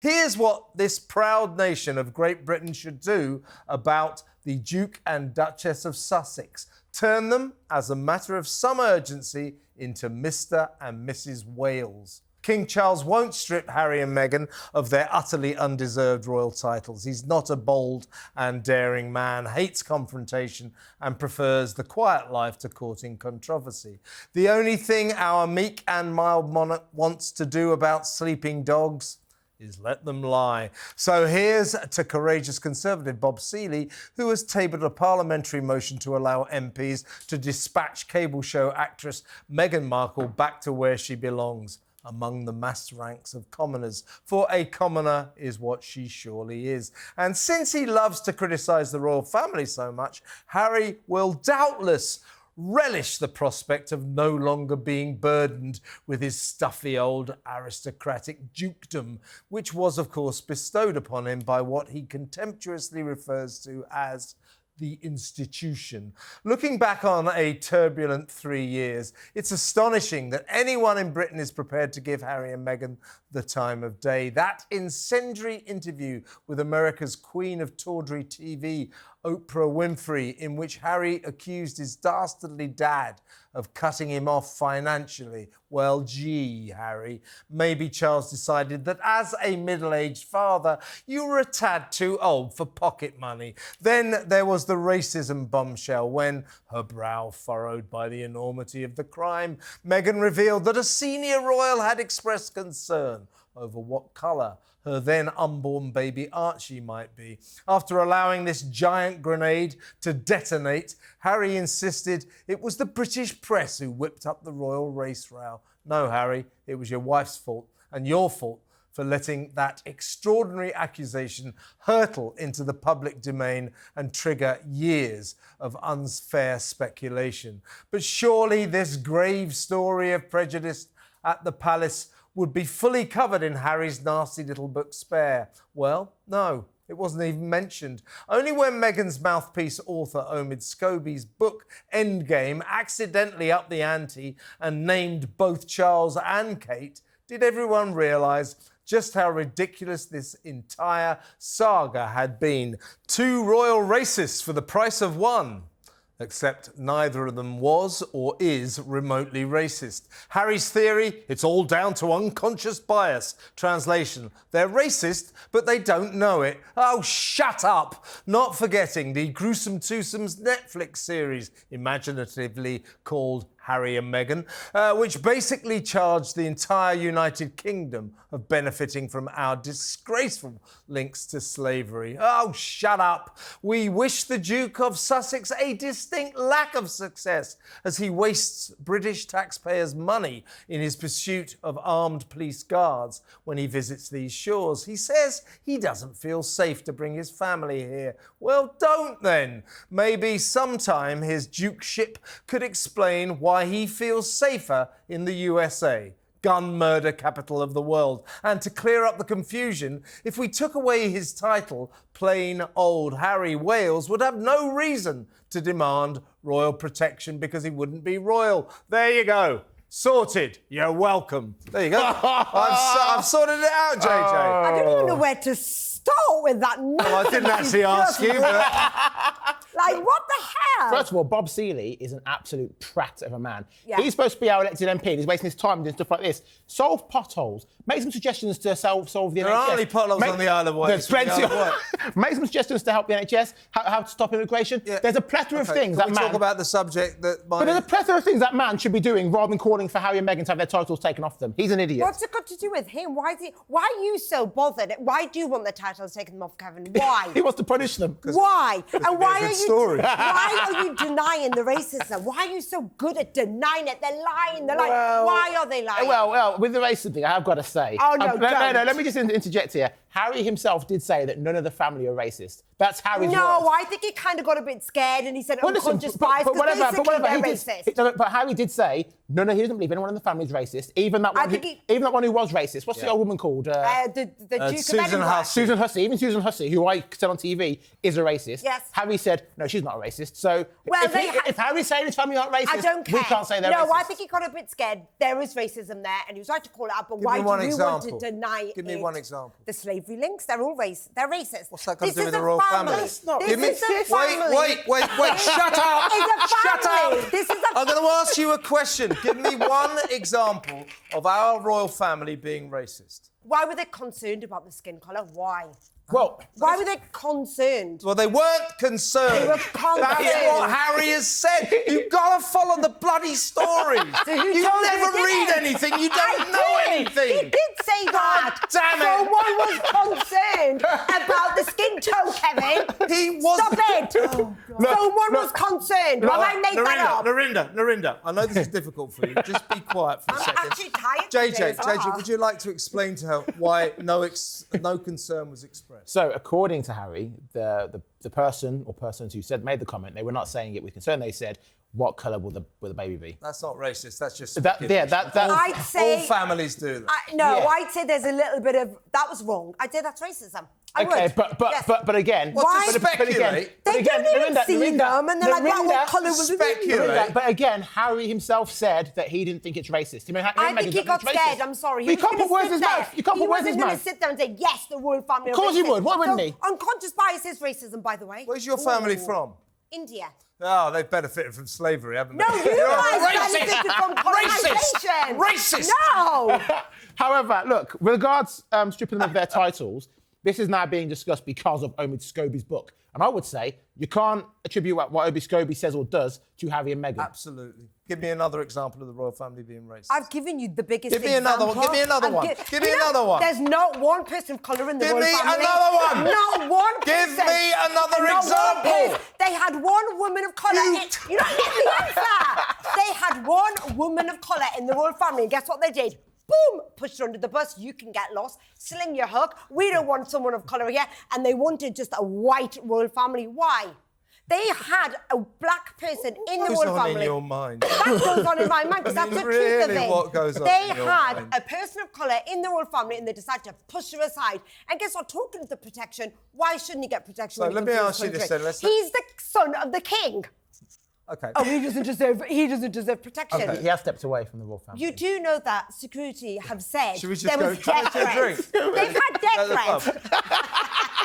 Here's what this proud nation of Great Britain should do about the Duke and Duchess of Sussex. Turn them, as a matter of some urgency, into Mr. and Mrs. Wales. King Charles won't strip Harry and Meghan of their utterly undeserved royal titles. He's not a bold and daring man, hates confrontation and prefers the quiet life to courting controversy. The only thing our meek and mild monarch wants to do about sleeping dogs is let them lie. So here's to courageous Conservative Bob Seeley, who has tabled a parliamentary motion to allow MPs to dispatch cable show actress Meghan Markle back to where she belongs, among the mass ranks of commoners. For a commoner is what she surely is. And since he loves to criticise the royal family so much, Harry will doubtless relish the prospect of no longer being burdened with his stuffy old aristocratic dukedom, which was, of course, bestowed upon him by what he contemptuously refers to as the institution. Looking back on a turbulent 3 years, it's astonishing that anyone in Britain is prepared to give Harry and Meghan the time of day. That incendiary interview with America's Queen of Tawdry TV, Oprah Winfrey, in which Harry accused his dastardly dad of cutting him off financially. Well, gee, Harry, maybe Charles decided that as a middle-aged father, you were a tad too old for pocket money. Then there was the racism bombshell when, her brow furrowed by the enormity of the crime, Meghan revealed that a senior royal had expressed concern over what colour her then unborn baby Archie might be. After allowing this giant grenade to detonate, Harry insisted it was the British press who whipped up the royal race row. No, Harry, it was your wife's fault and your fault for letting that extraordinary accusation hurtle into the public domain and trigger years of unfair speculation. But surely this grave story of prejudice at the palace would be fully covered in Harry's nasty little book Spare. Well, no, it wasn't even mentioned. Only when Meghan's mouthpiece author Omid Scobie's book Endgame accidentally upped the ante and named both Charles and Kate did everyone realise just how ridiculous this entire saga had been. Two royal racists for the price of one. Except neither of them was or is remotely racist. Harry's theory, it's all down to unconscious bias. Translation, they're racist, but they don't know it. Oh, shut up! Not forgetting the Gruesome Twosomes Netflix series, imaginatively called Harry and Meghan, which basically charged the entire United Kingdom of benefiting from our disgraceful links to slavery. Oh, shut up. We wish the Duke of Sussex a distinct lack of success as he wastes British taxpayers' money in his pursuit of armed police guards when he visits these shores. He says he doesn't feel safe to bring his family here. Well, don't then. Maybe sometime his dukeship could explain why he feels safer in the USA, gun murder capital of the world. And to clear up the confusion, if we took away his title, plain old Harry Wales would have no reason to demand royal protection because he wouldn't be royal. There you go. Sorted. You're welcome. There you go. I've sorted it out, JJ. I don't even know where to start with that. Well, I didn't actually ask you, but... Like, what the hell? First of all, Bob Seeley is an absolute prat of a man. Yeah. He's supposed to be our elected MP and he's wasting his time doing stuff like this. Solve potholes. Make some suggestions to solve the NHS. There aren't any potholes on the Isle of Wight. There's plenty of... Make some suggestions to help the NHS, how to stop immigration. Yeah. There's a plethora of things Can we talk about the subject that... But there's a plethora of things that man should be doing rather than calling for Harry and Meghan to have their titles taken off them. He's an idiot. What's it got to do with him? Why are you so bothered? Why do you want the titles taken off, Kevin? Why? He wants to punish them. Why? And why are you... Story. Why are you denying the racism? Why are you so good at denying it? They're lying. They're lying. Why are they lying? Well, with the racism thing, I have got to say. Oh, no, no, let me just interject here. Harry himself did say that none of the family are racist. That's Harry's words. No, I think he kind of got a bit scared and he said unconscious bias because basically they're racist. But Harry did say he doesn't believe anyone in the family is racist. Even that one who was racist. What's the old woman called? The Duke of Susan Edinburgh. Hussey. Susan Hussey. Even Susan Hussey, who I said on TV, is a racist. Yes. Harry said, no, she's not a racist. So Well, if Harry's saying his family aren't racist, I don't care. we can't say they're racist. No, I think he got a bit scared. There is racism there, and he was right to call it out. But Give why me one do you example. want to deny it? Give me one example. The slavery links, they're all they're racist. What's that got to This do with is the a royal family? This Give me, is a family. wait, shut up! It's a Shut family. up! This is a I'm going to ask you a question. Give me one example of our royal family being racist. Why were they concerned about the skin colour? Why? Well, Why were they concerned? Well, they weren't concerned. They were concerned. That's what Harry has said. You've got to follow the bloody stories. So who You told never you they read didn't? anything. You don't I know did. anything. He did say that. damn it. Someone was concerned about the skin tone, Kevin. He was. Stop it. Someone was concerned. Well, I made that up. Narendra, I know this is difficult for you. Just be quiet for a I'm second. actually tired today as JJ, well. would you like to explain to her why no concern was expressed? so according to Harry, the person or persons who made the comment, they were not saying it with concern. They said, "What colour will the baby be?" That's not racist. That's just I'd say all families do that. No, Yeah. I'd say there's a little bit of that was wrong. I'd say that's racism. I Okay, would. Yes. but again, Why? To speculate. They don't even see them, and they're like, what colour was the baby? Speculate. But again, Harry himself said that he didn't think it's racist. I think he got scared. I'm sorry. You can't put words in his mouth. You can't put words in his He wasn't going to mouth. sit there and say, yes, the royal family. Of course he would. Why wouldn't he? Unconscious bias is racism, by the way. Where's your family from? India. Oh, they've benefited from slavery, haven't they? No, you guys benefited from colonisation. Racist! No! However, look, with regards stripping them of their titles, this is now being discussed because of Omid Scobie's book. And I would say you can't attribute what Omid Scobie says or does to Harry and Meghan. Absolutely. Give me another example of the royal family being racist. I've given you the biggest Give me another one. Give me another one. Give me another one. There's not one person of colour in the Give royal me family. another one. Not one Give person. me another Not one example. person. They had one woman of colour. You don't get the answer. They had one woman of colour in the royal family, and guess what they did? Boom! Pushed her under the bus. You can get lost. Sling your hook. We don't want someone of colour here. And they wanted just a white royal family. Why? They had a black person in the What royal goes on family. in your mind? That goes on in my mind because that's the truth of Really, it. what goes on They in your had mind? a person of colour in the royal family and they decided to push her aside. And guess what? Talking of the protection, why shouldn't he get protection? So when he let me comes to ask you this country? then, He's the son of the king. Okay. Oh, he doesn't deserve protection. He has stepped away from the royal family. You do know that security have said Should we just there go was to death a drink? threats. They've had death At the pub. threats.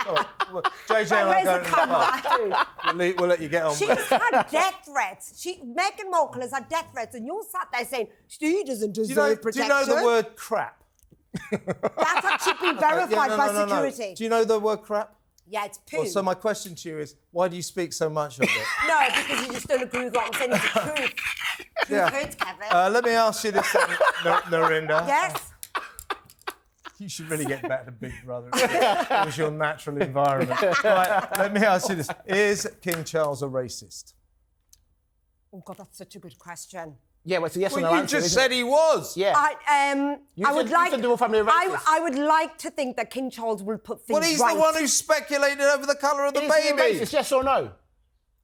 All right. Well, JJ and I Where's go the to the pub. camera? We'll let you get on She's with it. had death threats. Meghan Markle has had death threats, and you're sat there saying he doesn't Do deserve you protection. know the word crap? That's actually been verified Yeah, by no. security. Do you know the word crap? Yeah, it's poo. Well, so my question to you is, why do you speak so much of it? No, because you just don't agree with what I'm saying. It's the truth. Yeah. Truth hurts, Kevin. Let me ask you this, Narendra. Yes. You should really get back to Big Brother. It was your natural environment. Right, let me ask you this. Is King Charles a racist? Oh, God, that's such a good question. Yeah, well, it's a yes or no Well, you answer, just isn't said it? he was. Yeah. I would like. said the royal family are racist. I would like to think that King Charles will put things Well, he's right. the one who speculated over the colour of the Is he a baby. racist, yes or no?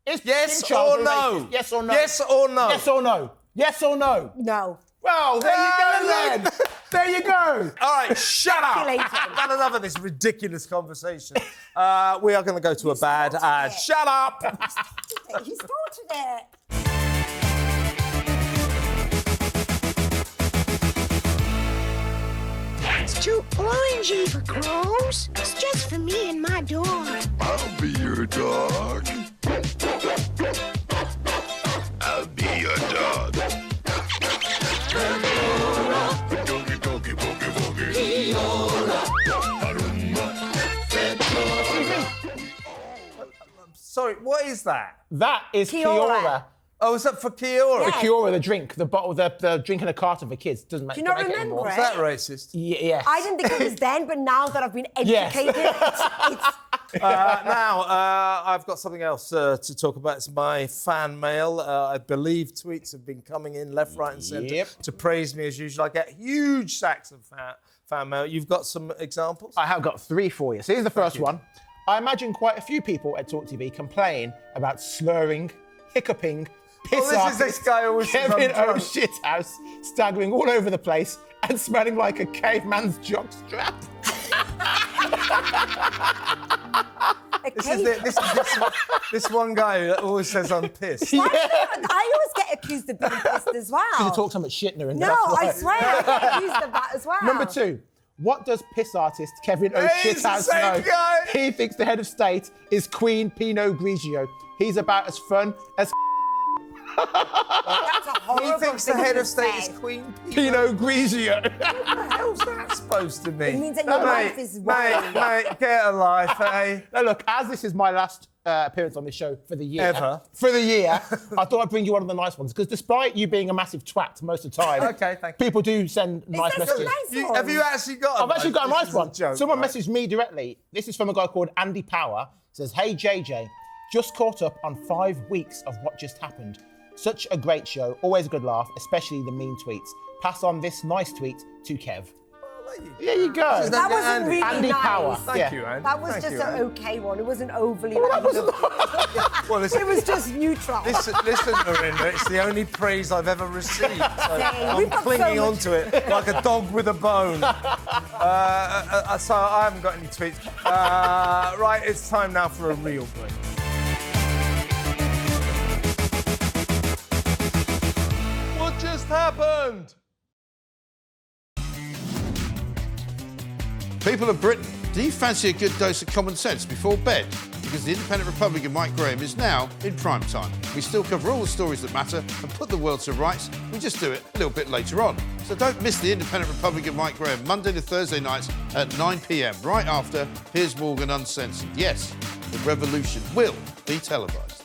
Is Yes King Charles or a no? racist? Yes or no? Yes or no? Yes or no? Yes or no? No. Well, there you go then. look. There you go. All right, shut up. Speculating. I've had enough of this ridiculous conversation. We are going to go to a bad ad. it. Shut up. He started it. It's too orangey for crows. It's just for me and my dog. I'll be your dog. I'll be your dog. Doggy, doggy, boogie, boogie. Sorry, what is that? That is Kiora. Kiora. Oh, is that for Kiora? Yes. Kiora, the drink, the bottle, the drink in a carton for kids. Doesn't make, Do you not don't make it remember anymore. it? Is that racist? Yes. I didn't think it was then, but now that I've been Yes. educated, it's Now, I've got something else to talk about. It's my fan mail. I believe tweets have been coming in left, right, and centre Yep. to praise me as usual. I get huge sacks of fan mail. You've got some examples? I have got 3 for you. So here's the first one. I imagine quite a few people at TalkTV complain about slurring, hiccuping, piss this is this guy always says I'm Kevin O. drunk. Shithouse, staggering all over the place and smelling like a caveman's jockstrap. This one guy that always says I'm pissed. I always get accused of being pissed as well. You talk so much shit, Naren. No, I swear I get accused of that as well. Number 2. What does piss artist Kevin O. Hey, it's the Shithouse same know? guy. He thinks the head of state is Queen Pinot Grigio. He's about as fun as That's a horrible He thinks the thing head to of state is say. Queen Pinot Grigio. What the hell's that supposed to mean? It means that your life is wrong. Mate, get a life, eh? Now look, as this is my last appearance on this show for the year. Ever. For the year, I thought I'd bring you one of the nice ones, because despite you being a massive twat most of the time, Okay, thank you. people do send nice there some messages. nice ones? Have you actually got a I've actually got a This nice is one. joke, Someone right? messaged me directly. This is from a guy called Andy Power. Says, "Hey JJ, just caught up on 5 weeks of what just happened. Such a great show, always a good laugh, especially the mean tweets. Pass on this nice tweet to Kev." There you go. That wasn't really Andy nice. Power. Thank Yeah. you, Andy. That was Thank just you, an Andy. okay one. It wasn't overly. That was Well, listen, It was just neutral. listen, Naren, it's the only praise I've ever received. So I'm We've got so clinging much- onto it like a dog with a bone. So I haven't got any tweets. Right, it's time now for a real break. What just happened? People of Britain, do you fancy a good dose of common sense before bed? Because the independent Republican Mike Graham is now in prime time. We still cover all the stories that matter and put the world to rights. We just do it a little bit later on. So don't miss the independent Republican Mike Graham Monday to Thursday nights at 9 p.m. right after Piers Morgan Uncensored. Yes, the revolution will be televised.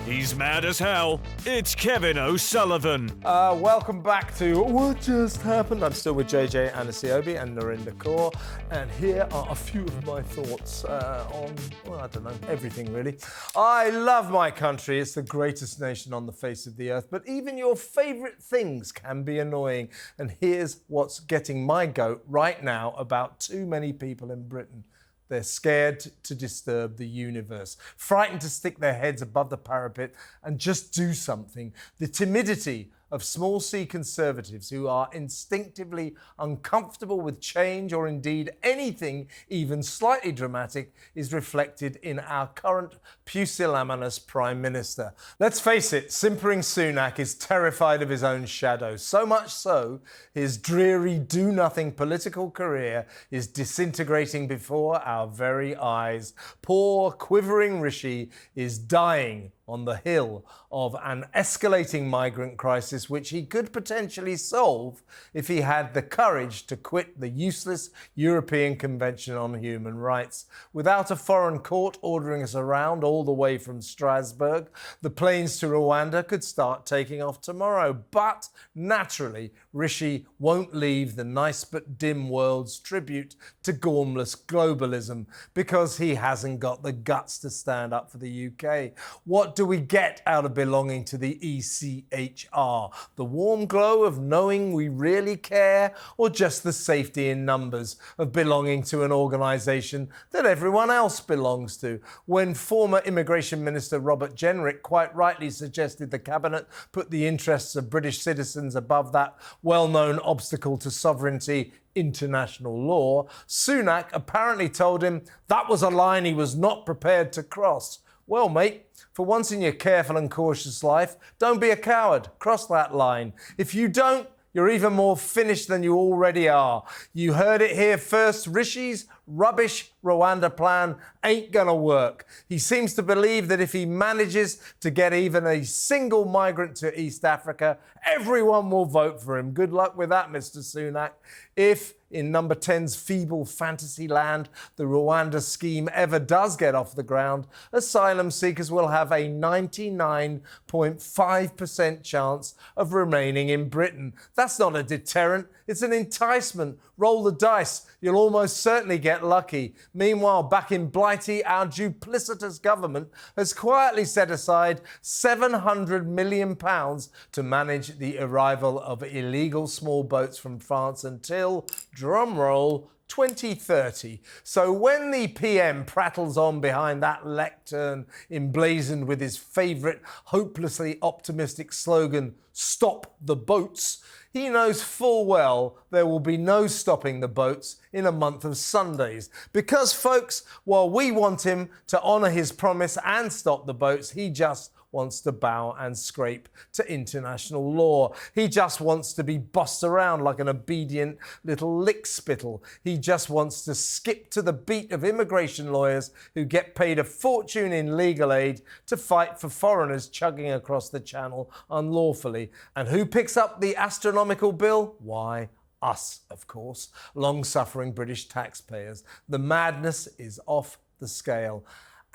He's mad as hell. It's Kevin O'Sullivan. Welcome back to What Just Happened. I'm still with JJ Anasiobi and Narinder Kaur, and here are a few of my thoughts on, well, I don't know, everything really. I love my country. It's the greatest nation on the face of the earth, but even your favourite things can be annoying. And here's what's getting my goat right now about too many people in Britain. They're scared to disturb the universe, frightened to stick their heads above the parapet and just do something. The timidity of small C conservatives who are instinctively uncomfortable with change or indeed anything even slightly dramatic is reflected in our current pusillanimous Prime Minister. Let's face it, simpering Sunak is terrified of his own shadow, so much so his dreary do-nothing political career is disintegrating before our very eyes. Poor, quivering Rishi is dying on the hill of an escalating migrant crisis which he could potentially solve if he had the courage to quit the useless European Convention on Human Rights. Without a foreign court ordering us around all the way from Strasbourg, the planes to Rwanda could start taking off tomorrow. But naturally, Rishi won't leave the nice but dim world's tribute to gormless globalism because he hasn't got the guts to stand up for the UK. What do we get out of belonging to the ECHR? The warm glow of knowing we really care, or just the safety in numbers of belonging to an organisation that everyone else belongs to? When former Immigration Minister Robert Jenrick quite rightly suggested the Cabinet put the interests of British citizens above that well-known obstacle to sovereignty, international law, Sunak apparently told him that was a line he was not prepared to cross. Well, mate, for once in your careful and cautious life, don't be a coward. Cross that line. If you don't, you're even more finished than you already are. You heard it here first. Rishi's rubbish Rwanda plan ain't gonna work. He seems to believe that if he manages to get even a single migrant to East Africa, everyone will vote for him. Good luck with that, Mr. Sunak. If in number 10's feeble fantasy land the Rwanda scheme ever does get off the ground, asylum seekers will have a 99.5% chance of remaining in Britain. That's not a deterrent, it's an enticement. Roll the dice, you'll almost certainly get lucky. Meanwhile, back in Blighty, our duplicitous government has quietly set aside £700 million to manage the arrival of illegal small boats from France until, drumroll, 2030. So when the PM prattles on behind that lectern emblazoned with his favourite hopelessly optimistic slogan, "Stop the boats," he knows full well there will be no stopping the boats in a month of Sundays. Because, folks, while we want him to honour his promise and stop the boats, he just wants to bow and scrape to international law. He just wants to be bossed around like an obedient little lickspittle. He just wants to skip to the beat of immigration lawyers who get paid a fortune in legal aid to fight for foreigners chugging across the channel unlawfully. And who picks up the astronomical bill? Why, us, of course, long-suffering British taxpayers. The madness is off the scale.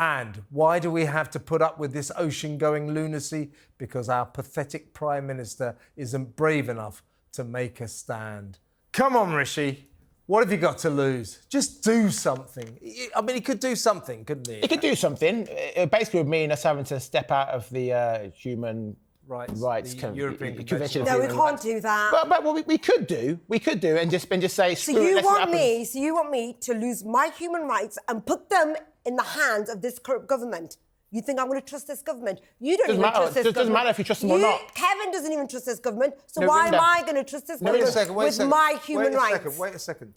And why do we have to put up with this ocean-going lunacy? Because our pathetic Prime Minister isn't brave enough to make a stand. Come on, Rishi. What have you got to lose? Just do something. I mean, he could do something, couldn't he? He could do something. It basically would mean us having to step out of the human rights the European Convention. No, we can't do that. But we could do, and just say, So screw it, you let's see what want happens. me? So you want me to lose my human rights and put them in the hands of this corrupt government? You think I'm going to trust this government? You don't Doesn't even matter. trust this It doesn't government. matter if you trust them or not. Kevin doesn't even trust this government. So No, why Linda. am I going to trust this government with my human rights? Wait a second.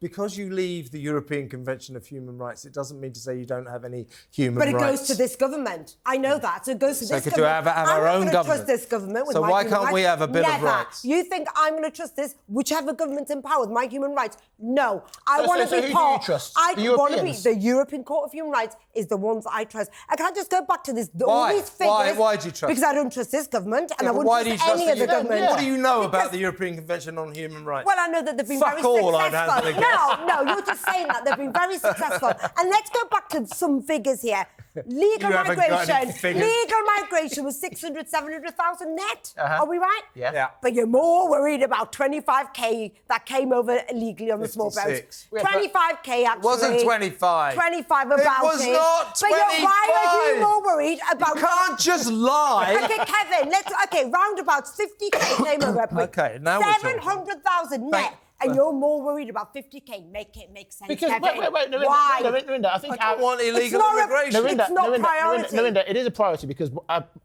Because you leave the European Convention of Human Rights, it doesn't mean to say you don't have any human But it rights. goes to this government. I know that. So it goes to So this could government. you have our I'm own not going to government? trust this government with So my why human can't we rights. have a Bill of Never. Rights? You think I'm going to trust this, whichever government's in power with my human rights? No. I want to so be who do you part. trust? I The want to be. Europeans? The European Court of Human Rights is the ones I trust. And can I just go back to this? All Why? these figures. Why do you trust Because I don't trust this government, and I but wouldn't why do you trust trust any of the the government. What do you know about Because- the European Convention on Human Rights? Well, I know that they've been Fuck very all, I'd successful. hazard a guess. No, you're just saying that they've been very successful. And let's go back to some figures here. Legal You haven't got migration. any figures. Legal migration was 700,000 net. Are we right? Yeah. But you're more worried about 25k that came over illegally on the small boats. 56. 25k actually. It wasn't 25. 25 about it. was not But why are you 25. more worried about? You can't just lie. Okay, Kevin. Roundabouts 50k came over. Okay, now we're talking. 700,000 net. And you're more worried about 50k. Make it make sense, Because Kevin. wait, Narinda, Why? Narinda, I think I don't want illegal not a- immigration. It's not priority. Narinda, it is a priority because,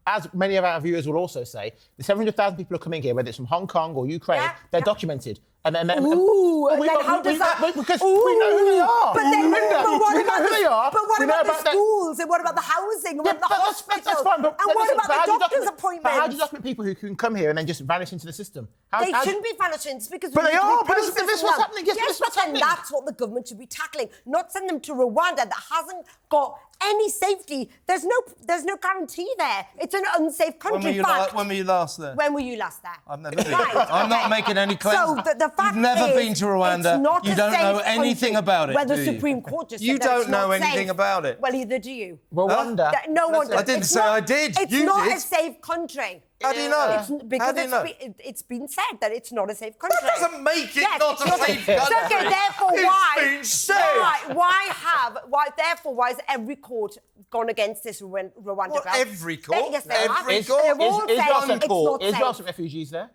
as many of our viewers will also say, the 700,000 people who are coming here, whether it's from Hong Kong or Ukraine, Yeah, they're yeah. documented. And Ooh, and and then how does that? Because we know who they are. But then, Narinda, but what we about know who they are. But what We know about the schools? And what about the housing? And what about the hospitals? That's fine, but and what listen, about but how the do you doctor's document- appointments? But how do you document people who can come here and then just vanish into the system? They shouldn't be vanishing because But we they need to are, be but this is processing what's them. happening. Yes, Yes, this is what's but then happening. that's what the government should be tackling, not send them to Rwanda that hasn't got any safety. There's no guarantee there. It's an unsafe country. When were you last there? When were you last there? I've never been. Right, I'm not okay. making any claims. So the fact You've never is, been to Rwanda. it's not You a don't know safe anything country. about it, Well, the do you? Supreme Court just You said that don't it's know not anything safe. about it. Well, either do you. Rwanda. No one does. I didn't It's say not- I did. It's You not did. a safe country. How do you know? Because How do you know? it's been said that it's not a safe country. That doesn't make it Yes, not it's a safe So, country. okay, therefore, It's why? been said. Why has every court gone against this Rwanda What, bill? every court? Yes, they have. Every Is court? They've all is said Welsh- it's not is safe. Welsh refugees there?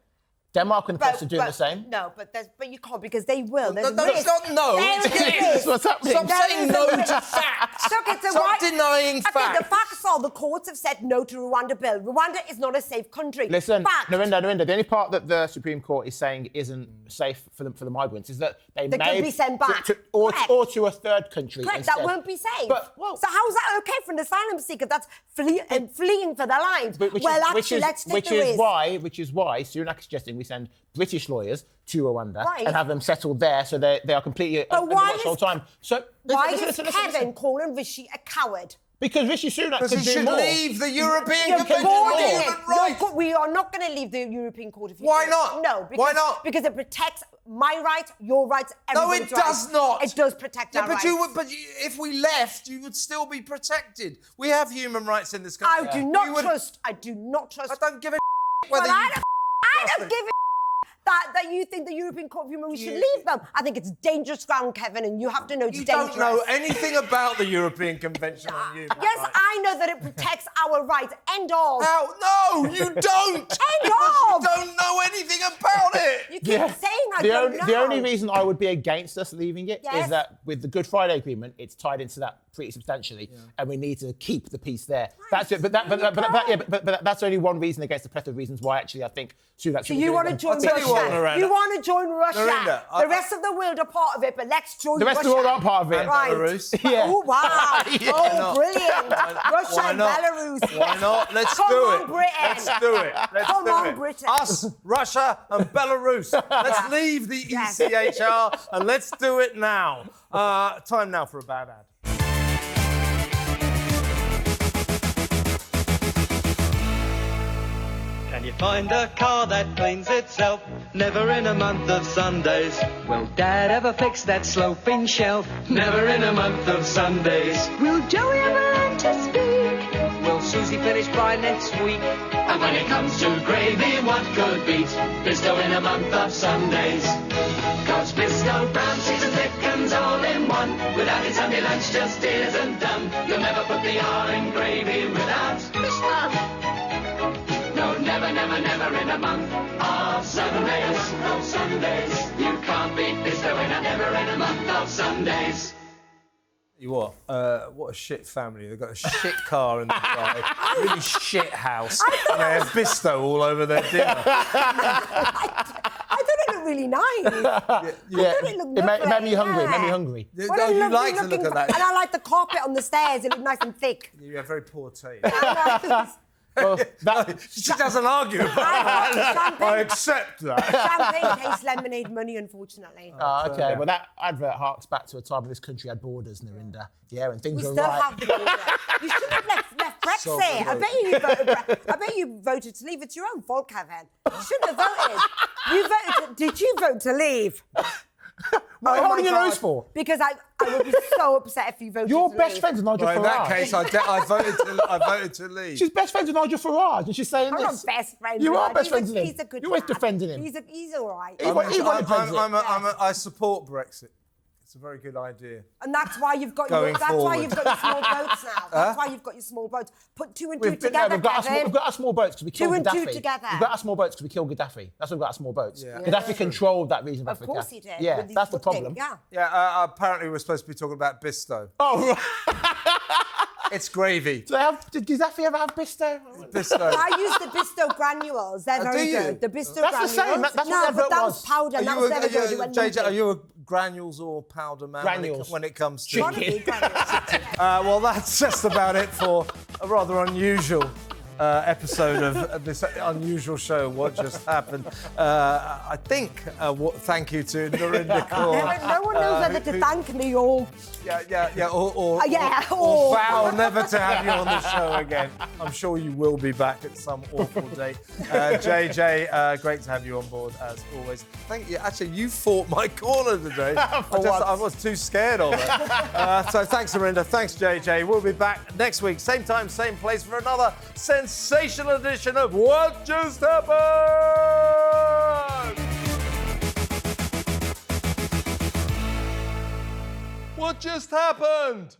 Denmark and the Coast are doing the same. No, but you can't because they will. There's No, it's risk. not no, There it's is yes. risk. What's happening? Stop There saying is no a risk. to facts. Okay, so Stop why- denying Okay, facts. the facts are the courts have said no to Rwanda bill. Rwanda is not a safe country. Listen, Fact. Narinda, the only part that the Supreme Court is saying isn't safe for the migrants is that they They may could be sent back. or Correct. to a third country. Correct, instead. that won't be safe. But, well, so how's that okay for an asylum seeker that's fleeing for their lives? Let's take the risk. Which is why Sunak is suggesting we send British lawyers to Rwanda Right. and have them settled there so they are completely But under why watch the whole is- time. So Why listen, is Kevin calling Rishi a coward? Because Rishi Sunak Because could he do should more. leave the European You're Convention bored on of it. Human Rights. We are not going to leave the European Court of Human Why Rights. not? No. Because, Why not? Because it protects my rights, your rights, No, everybody's it does rights. not. It does protect our rights. If we left, you would still be protected. We have human rights in this country. I do not trust. I do not trust. I don't give a Well, whether I don't give a that you think the European Court of Human Rights should leave them. I think it's dangerous ground, Kevin, and you have to know it's You dangerous. don't know anything about the European Convention on Human Yes, Rights. I know that it protects our rights. End of. No, you don't. End You of. don't know anything about it. You keep saying I the don't know. The only reason I would be against us leaving it is Yes. that with the Good Friday Agreement, it's tied into that pretty substantially, and we need to keep the peace there. That's it. But that's only one reason against the plethora of reasons why actually I think Sunak So should. you want to join tell you what, Russia? Miranda. You want to join Russia? Miranda, The rest of the world are part of it, but let's join The rest Russia. of the world aren't part of it. Right. Belarus. Yeah. Oh, wow. Yeah. Oh, brilliant. Russia Why and not? Belarus. Why not? Let's Come do on, it. Britain. Let's do it. Let's Come do on, it. Britain. Us, Russia, and Belarus. Let's leave the Yes. ECHR and let's do it now. Time now for a bad ad. Can you find a car that cleans itself? Never in a month of Sundays. Will Dad ever fix that sloping shelf? Never in a month of Sundays. Will Joey ever learn to speak? Will Susie finish by next week? And when it comes to gravy, what could beat Bisto in a month of Sundays? 'Cause Bisto brown, seasoned thickens all in one. Without it, Sunday lunch just isn't done. You'll never put the R in gravy without Bisto. No, never, never, never in a month of Sundays. Of Sundays. You can't beat Bisto in a never in a month of Sundays. You what? What a shit family. They've got a shit car in the drive, really shit house, and they have Bisto all over their dinner. I thought it looked really nice. Yeah, it looked it made lovely, me hungry. It yeah. made me hungry. What No, a you lovely like to look looking at that. And I like the carpet on the stairs. It looked nice and thick. You have very poor taste. Well, that, She doesn't argue about that. I accept that. Champagne tastes lemonade money, unfortunately. okay, well that advert harks back to a time when this country had borders, Narinda. Yeah, and things We were still right. have the border. You should have left Brexit. Sovereign. I bet you voted to leave. It's your own fault, Kevin. You shouldn't have voted. You voted. Did you vote to leave? What are you Oh holding my your God. nose for? Because I would be so upset if you voted Your to best leave. friend is Nigel Well, in Farage. that case, I voted to leave. She's best friends with Nigel Farage, and she's saying I'm this. not best friends. You with are him. best friends with him. He's a good You're always lad. defending him. He's all right. He wanted Brexit. I support Brexit. It's a very good idea. And that's why you've got Going your small boats now. That's why you've got your small boats. Put two and two together, we've got Kevin. our small boats because we killed Two and Gaddafi. two together. We've got our small boats because we killed Gaddafi. That's why we've got our small boats. Yeah. Gaddafi controlled that region of Of Africa. course he did. Yeah, with his that's the foot thing, problem. Yeah. Yeah, apparently we're supposed to be talking about Bisto. Oh, right. It's gravy. Did Gaddafi ever have Bisto? Bisto. I use the Bisto granules. They're Oh, very do you? good. The Bisto That's granules. the same. That's what no, the but advert that was was. powder. And that was never good. It went JJ, are lumpy. you a granules or powder man Granules. when it comes to... Trying to be granules. Well, that's just about it for a rather unusual episode of this unusual show, What Just Happened. I think, thank you to Narinda Kaur. No one knows whether to thank me or... or vow never to have you on the show again. I'm sure you will be back at some awful date. JJ, great to have you on board as always. Thank you. Actually, you fought my corner today. I was too scared of it. So thanks, Narinda. Thanks, JJ. We'll be back next week, same time, same place, for another sensational edition of What Just Happened. What just happened?